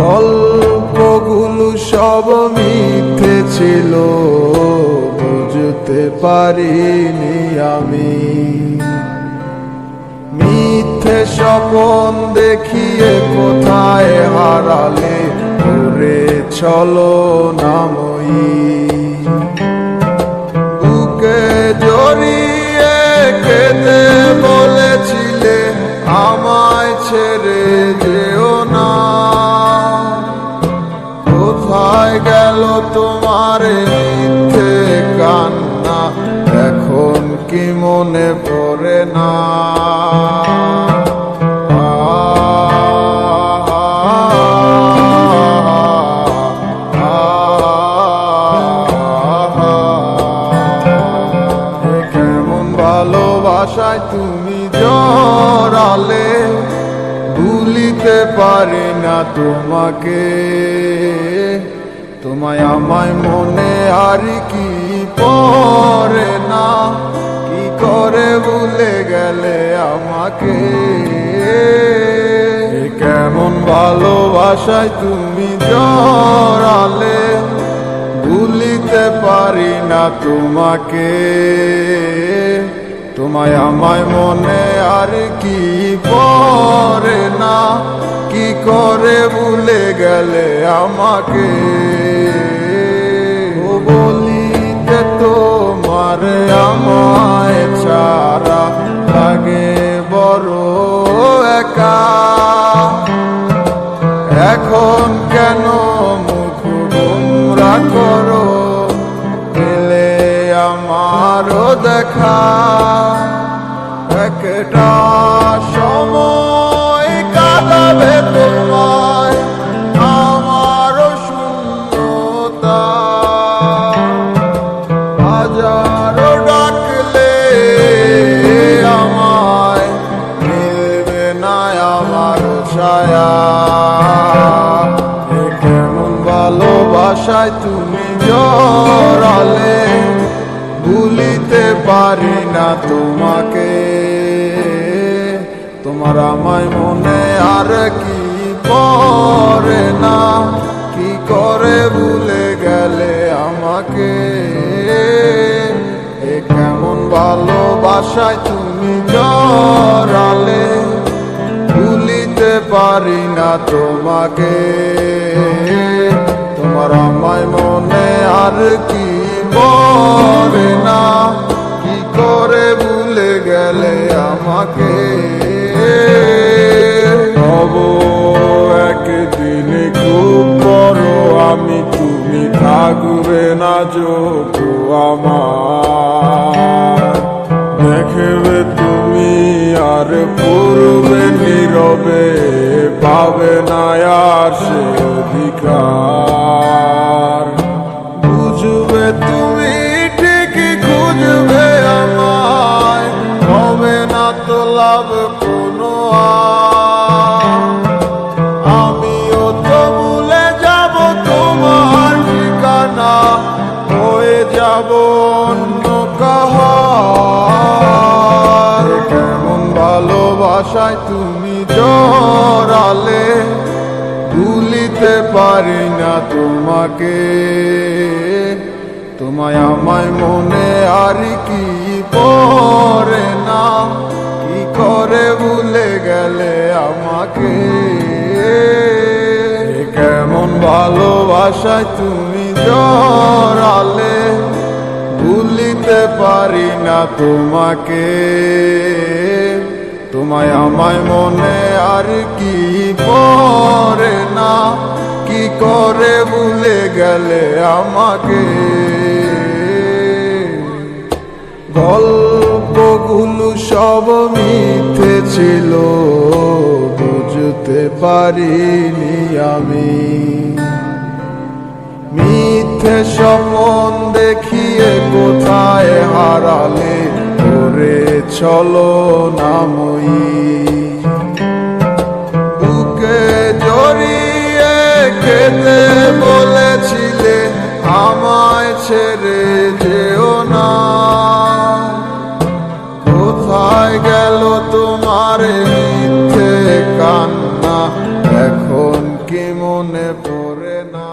গল্পগুলো সব মিথ্যে ছিল, বুঝতে পারিনি আমি। মিথ্যে স্বপন দেখিয়ে কোথায় হারালে ওরে ছলনাময়ী। বুকে জড়িয়ে কেঁদে বলেছিলে আমায় ছেড়ে যেও না। কোথায় গেল তোমার মিথ্যে কান্না, এখন কি মনে পড়ে না? কেমন ভালোবাসায় তুমি জড়ালে, ভুলিতে পারি না তোমাকে। তোমায় আমায় মনে আর কি পড়ে না, কি করে ভুলে গেলে আমাকে। কেমন ভালোবাসায় তুমি জড়ালে, ভুলিতে পারি না তোমাকে। তোমায় আমায় মনে আর কি পড়ে না, কি করে ভুলে গেলে আমাকে। ও বলিতে তোমার আমায় ছাড়া লাগে বড় একা। এখন কেন মুখ গোমরা করো, পেলে আমারও দেখা। একটা সময় কাঁদাবে তোমায় আমারও শূন্যতা। হাজারো ডাকলে আমায় মিলবে না আমারও ছায়া। কেমন ভালোবাসায় তুমি জড়ালে, ভুলিতে পারি না তোমাকে। তোমার আমায় মনে আর কি পড়ে না, কি করে ভুলে গেলে আমাকে। কেমন ভালোবাসায় তুমি জড়ালে, ভুলিতে পারি না তোমাকে। তোমার আমায় মনে আর কি পড়ে না, কি করে ভুলে গেলে আমাকে। হব একদিন খুব বড় আমি, তুমি থাকবে না যোগ আমার। দেখবে তুমি আর পূর্বে নীরবে, পাবে না আর সে অধিকার। বুঝবে তুমি ঠিকই খুঁজবে আমায়, হবে না তো লাভ কোনো আমিও তো ভুলে যাব তোমার ঠিকানা, হয়ে যাব অন্য কাহার। কেমন ভালোবাসায় তুমি জড়ালে, ভুলিতে পারি না তোমাকে। তোমায় আমায় মনে আর কি পড়ে না, কি করে ভুলে গেলে আমাকে। কেমন ভালোবাসায় তুমি জড়ালে, ভুলিতে পারি না তোমাকে। তোমায় আমায় মনে আর কি পড়ে না, কি করে ভুলে গেলে আমাকে। গল্পগুলো সব মিথ্যে ছিল, বুঝতে পারিনি আমি। মিথ্যে স্বপন দেখিয়ে কোথায় হারালে ওরে ছলনাময়ী। বুকে জড়িয়ে কেঁদে বলেছিলে আমায় ছেড়ে যেও না। কোথায় গেল তোমার মিথ্যে কান্না, এখন কি মনে পড়ে না?